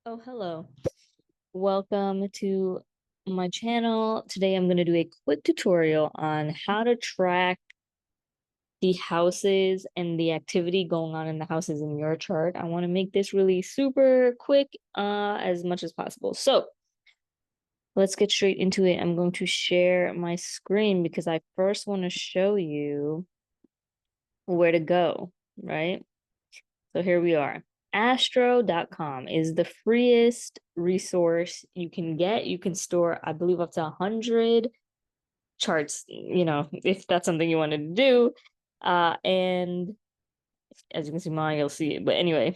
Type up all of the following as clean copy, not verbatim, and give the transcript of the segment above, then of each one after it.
Oh, hello. Welcome to my channel. Today I'm going to do a quick tutorial on how to track the houses and the activity going on in the houses in your chart. I want to make this really super quick as much as possible. So let's get straight into it. I'm going to share my screen because I first want to show you where to go, right? So here we are. Astro.com is the freest resource you can get. You can store, I believe, up to 100 charts, if that's something you wanted to do. And as you can see mine, you'll see it. But anyway,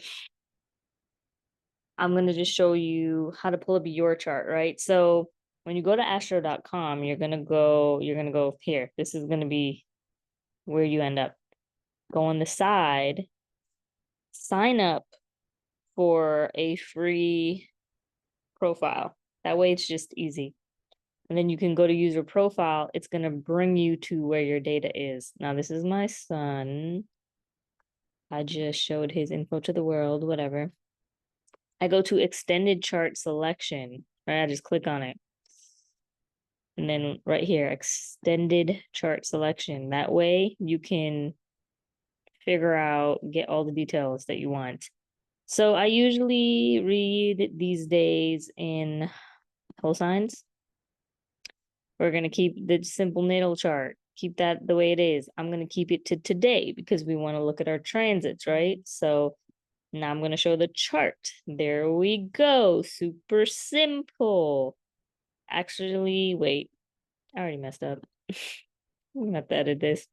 I'm going to just show you how to pull up your chart, right? So when you go to astro.com, you're going to go here. This is going to be where you end up. Go on the side, sign up for a free profile. That way it's just easy. And then you can go to user profile. It's going to bring you to where your data is. Now, this is my son. I just showed his info to the world, whatever. I go to extended chart selection, right? I just click on it. And then right here, extended chart selection. That way you can figure out, get all the details that you want. So I usually read these days in whole signs. We're going to keep the simple natal chart, keep that the way it is. I'm going to keep it to today because we want to look at our transits, right? So now I'm going to show the chart. There we go. Super simple. Actually, wait, I already messed up. I'm going to have to edit this.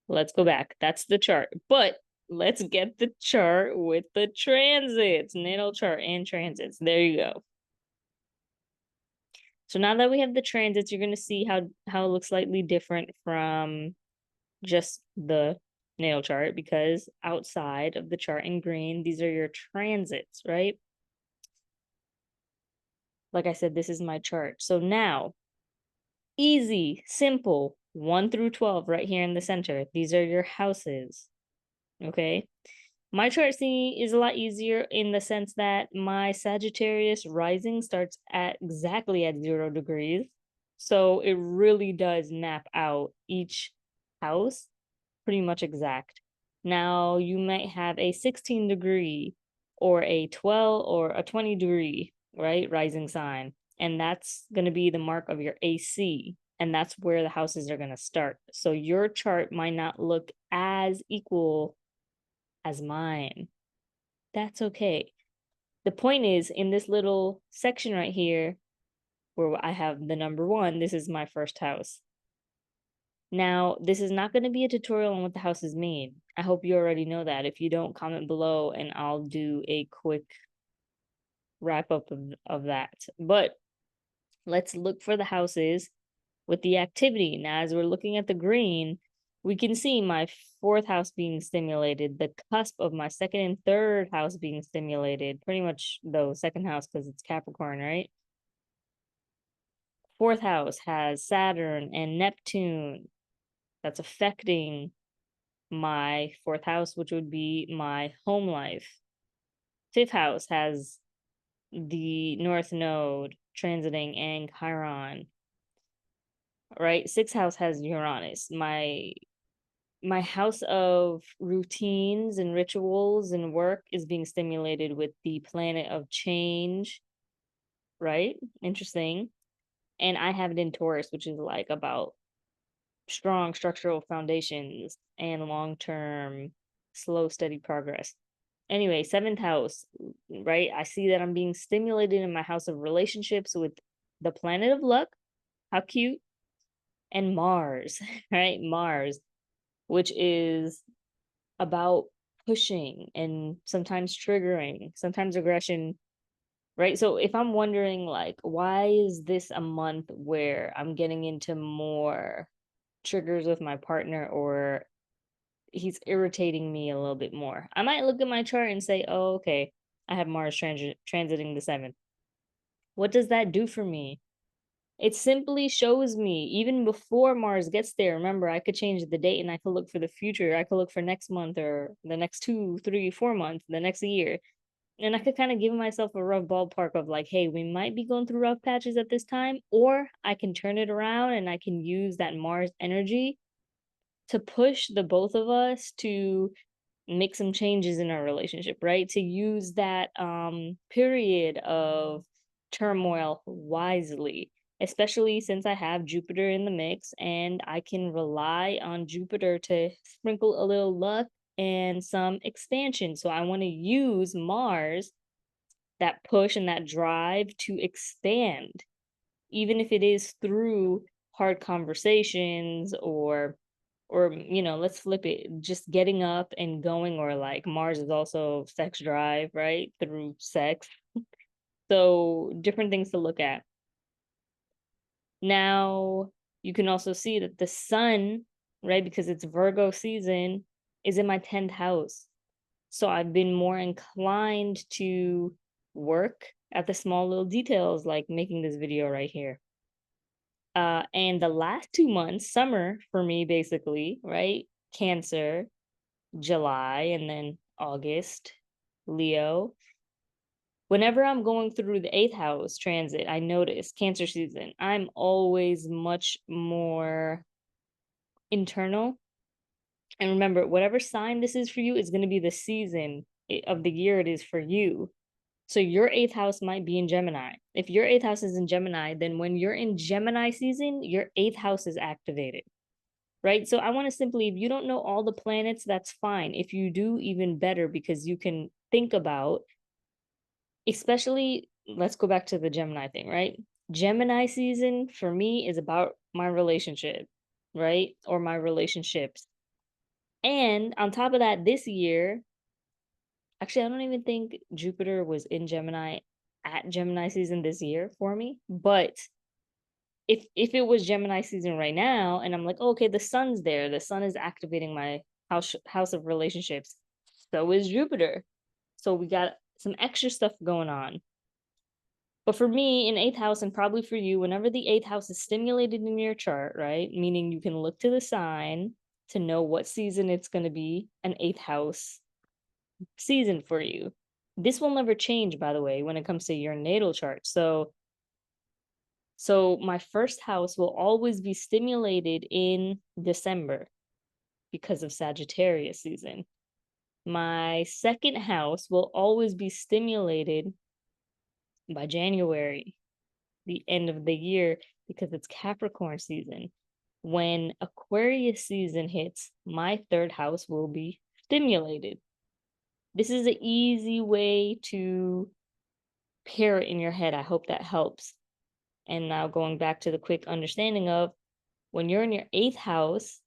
Let's go back. That's the chart. But let's get the chart with the transits, natal chart and transits. There you go. So now that we have the transits, you're going to see how it looks slightly different from just the natal chart, because outside of the chart in green, these are your transits, right? Like I said, this is my chart. So now, easy, simple, 1 through 12 right here in the center. These are your houses, okay? My chart C is a lot easier in the sense that my Sagittarius rising starts at exactly at 0 degrees. So it really does map out each house pretty much exact. Now you might have a 16 degree or a 12 or a 20 degree, right? Rising sign. And that's going to be the mark of your AC. And that's where the houses are going to start. So your chart might not look as equal as mine. That's okay. The point is, in this little section right here, where I have the number 1, this is my first house. Now, this is not going to be a tutorial on what the houses mean. I hope you already know that. If you don't, comment below and I'll do a quick wrap up of that. But let's look for the houses with the activity. Now, as we're looking at the green, we can see my 4th house being stimulated, the cusp of my 2nd and 3rd house being stimulated. Pretty much, though, 2nd house because it's Capricorn, right? 4th house has Saturn and Neptune. That's affecting my 4th house, which would be my home life. 5th house has the North Node transiting and Chiron, right? 6th house has Uranus. My house of routines and rituals and work is being stimulated with the planet of change, right? Interesting. And I have it in Taurus, which is like about strong structural foundations and long-term slow steady progress. Anyway, 7th house, right? I see that I'm being stimulated in my house of relationships with the planet of luck. How cute. And Mars, right? Mars, which is about pushing and sometimes triggering, sometimes aggression, right? So if I'm wondering, like, why is this a month where I'm getting into more triggers with my partner, or he's irritating me a little bit more, I might look at my chart and say, oh, okay, I have Mars transiting the 7th. What does that do for me? It simply shows me, even before Mars gets there, remember, I could change the date and I could look for the future. I could look for next month or the next 2, 3, 4 months, the next year. And I could kind of give myself a rough ballpark of like, hey, we might be going through rough patches at this time, or I can turn it around and I can use that Mars energy to push the both of us to make some changes in our relationship, right? To use that period of turmoil wisely, especially since I have Jupiter in the mix and I can rely on Jupiter to sprinkle a little luck and some expansion. So I want to use Mars, that push and that drive, to expand, even if it is through hard conversations, or let's flip it, just getting up and going, or like Mars is also sex drive, right? Through sex. So different things to look at. Now, you can also see that the sun, right, because it's Virgo season, is in my 10th house. So I've been more inclined to work at the small little details, like making this video right here. And the last 2 months, summer for me, basically, right? Cancer, July, and then August, Leo. Whenever I'm going through the eighth house transit, I notice Cancer season, I'm always much more internal. And remember, whatever sign this is for you is going to be the season of the year it is for you. So your eighth house might be in Gemini. If your eighth house is in Gemini, then when you're in Gemini season, your eighth house is activated, right? So I want to simply, if you don't know all the planets, that's fine. If you do, even better, because you can think about, especially, let's go back to the Gemini thing, right? Gemini season for me is about my relationship, right? Or my relationships. And on top of that, this year, actually, I don't even think Jupiter was in Gemini at Gemini season this year for me. But if it was Gemini season right now, and I'm like, oh, okay, the sun's there, the sun is activating my house of relationships. So is Jupiter. So we got some extra stuff going on. But for me, in eighth house, and probably for you, whenever the eighth house is stimulated in your chart, right? Meaning you can look to the sign to know what season it's going to be an eighth house season for you. This will never change, by the way, when it comes to your natal chart. So my first house will always be stimulated in December because of Sagittarius season. My second house will always be stimulated by January, the end of the year, because it's Capricorn season. When Aquarius season hits, my third house will be stimulated. This is an easy way to pair it in your head. I hope that helps. And now going back to the quick understanding of, when you're in your eighth house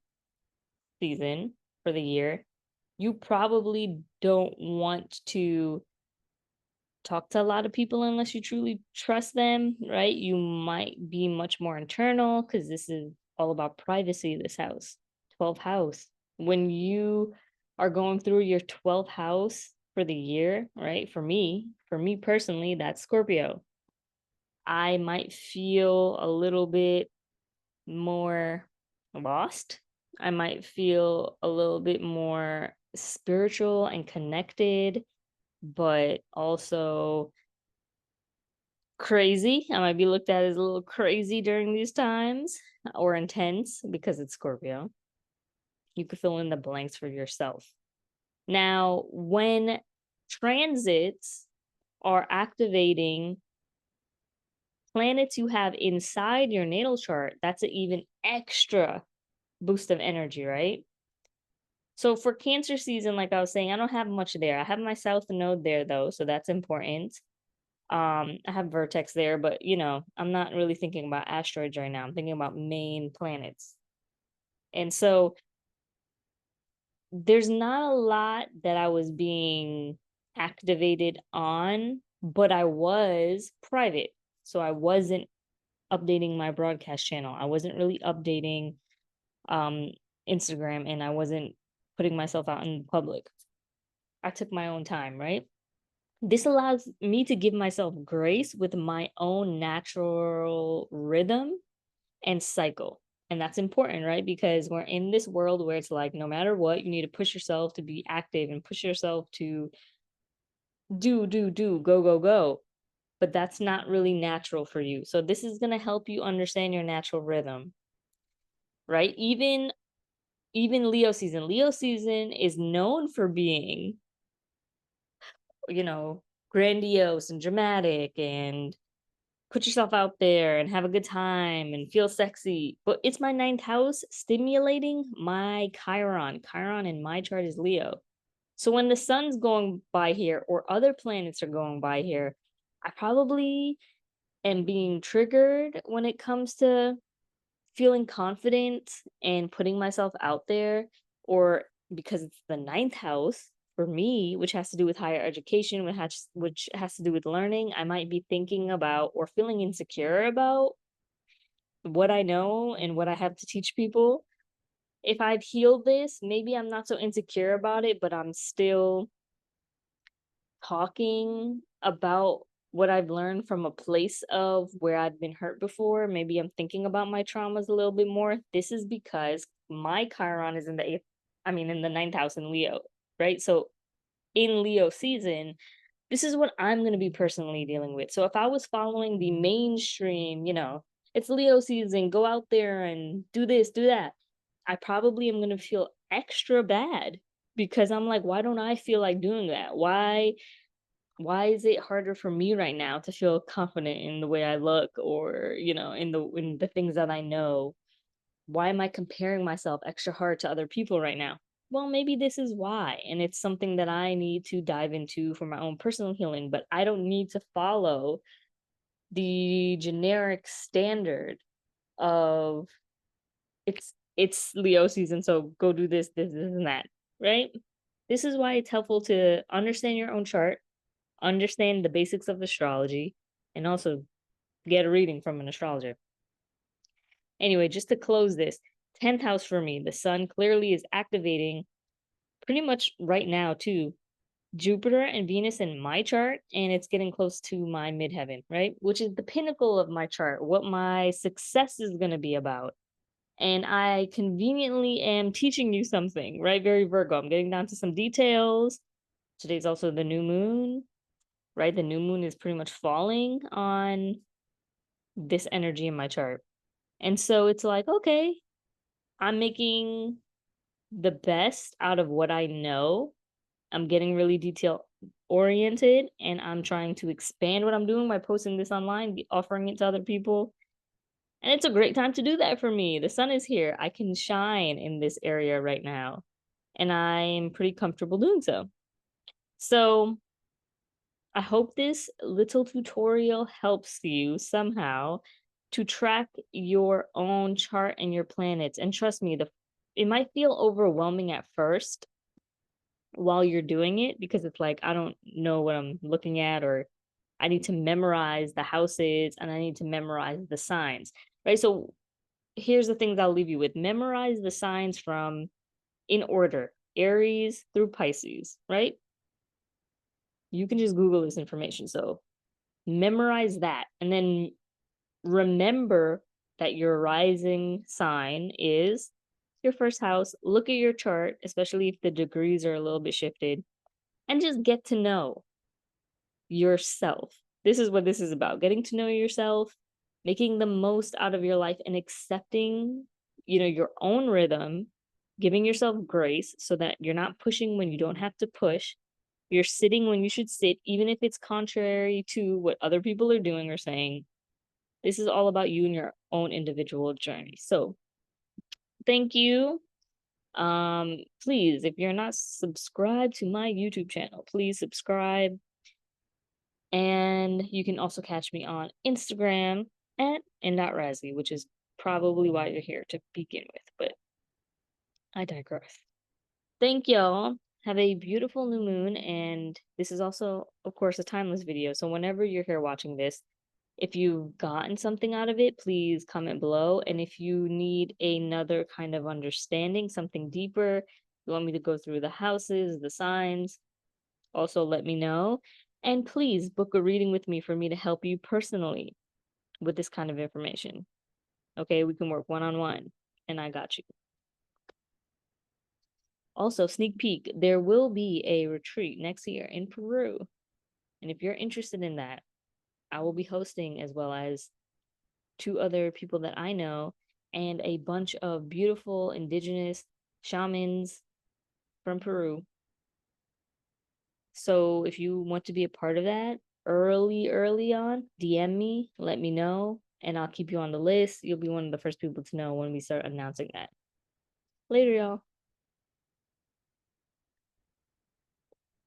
season for the year, you probably don't want to talk to a lot of people unless you truly trust them, right? You might be much more internal because this is all about privacy, this house, 12th house. When you are going through your 12th house for the year, right? For me personally, that's Scorpio. I might feel a little bit more lost. I might feel a little bit more spiritual and connected, but also crazy. I might be looked at as a little crazy during these times, or intense because it's Scorpio. You could fill in the blanks for yourself. Now, when transits are activating planets you have inside your natal chart, that's an even extra boost of energy, right? So for Cancer season, like I was saying, I don't have much there. I have my South Node there though, so that's important. I have Vertex there, but I'm not really thinking about asteroids right now. I'm thinking about main planets. And so there's not a lot that I was being activated on, but I was private. So I wasn't updating my broadcast channel. I wasn't really updating Instagram, and I wasn't putting myself out in public. I took my own time, right? This allows me to give myself grace with my own natural rhythm and cycle. And that's important, right? Because we're in this world where it's like, no matter what, you need to push yourself to be active and push yourself to do, go, go. But that's not really natural for you. So this is going to help you understand your natural rhythm, right? Even Leo season. Leo season is known for being, you know, grandiose and dramatic and put yourself out there and have a good time and feel sexy. But it's my ninth house stimulating my Chiron. Chiron in my chart is Leo. So when the sun's going by here or other planets are going by here, I probably am being triggered when it comes to feeling confident and putting myself out there, or because it's the ninth house for me, which has to do with higher education, which has to do with learning, I might be thinking about or feeling insecure about what I know and what I have to teach people. If I've healed this, maybe I'm not so insecure about it, but I'm still talking about what I've learned from a place of where I've been hurt before. Maybe I'm thinking about my traumas a little bit more. This is because my Chiron is in the eighth, I mean, in the ninth house in Leo, right? So in Leo season, this is what I'm going to be personally dealing with. So if I was following the mainstream, it's Leo season, go out there and do this, do that, I probably am going to feel extra bad because I'm like, why don't I feel like doing that? Why is it harder for me right now to feel confident in the way I look, or in the things that I know? Why am I comparing myself extra hard to other people right now? Well, maybe this is why, and it's something that I need to dive into for my own personal healing, but I don't need to follow the generic standard of it's Leo season, so go do this and that, right? This is why it's helpful to understand your own chart, understand the basics of astrology, and also get a reading from an astrologer. Anyway, just to close this, 10th house for me, the sun clearly is activating pretty much right now too. Jupiter and Venus in my chart, and it's getting close to my midheaven, right? Which is the pinnacle of my chart, what my success is going to be about. And I conveniently am teaching you something, right? Very Virgo. I'm getting down to some details. Today's also the new moon, right? The new moon is pretty much falling on this energy in my chart. And so it's like, okay, I'm making the best out of what I know. I'm getting really detail oriented, and I'm trying to expand what I'm doing by posting this online, offering it to other people. And it's a great time to do that for me. The sun is here. I can shine in this area right now, and I'm pretty comfortable doing so. So I hope this little tutorial helps you somehow to track your own chart and your planets. And trust me, it might feel overwhelming at first while you're doing it, because it's like, I don't know what I'm looking at, or I need to memorize the houses and I need to memorize the signs, right? So here's the things I'll leave you with. Memorize the signs from in order, Aries through Pisces, right? You can just Google this information. So memorize that, and then remember that your rising sign is your first house. Look at your chart, especially if the degrees are a little bit shifted, and just get to know yourself. This is what this is about, getting to know yourself, making the most out of your life, and accepting, your own rhythm, giving yourself grace so that you're not pushing when you don't have to push. You're sitting when you should sit, even if it's contrary to what other people are doing or saying. This is all about you and your own individual journey. So thank you. Please, if you're not subscribed to my YouTube channel, please subscribe. And you can also catch me on Instagram at n.razzy, which is probably why you're here to begin with, but I digress. Thank y'all. Have a beautiful new moon, and this is also, of course, a timeless video. So whenever you're here watching this, if you've gotten something out of it, please comment below. And if you need another kind of understanding, something deeper, you want me to go through the houses, the signs, also let me know. And please book a reading with me for me to help you personally with this kind of information. Okay, we can work one-on-one, and I got you. Also, sneak peek, there will be a retreat next year in Peru. And if you're interested in that, I will be hosting, as well as two other people that I know and a bunch of beautiful indigenous shamans from Peru. So if you want to be a part of that early on, DM me, let me know, and I'll keep you on the list. You'll be one of the first people to know when we start announcing that. Later, y'all.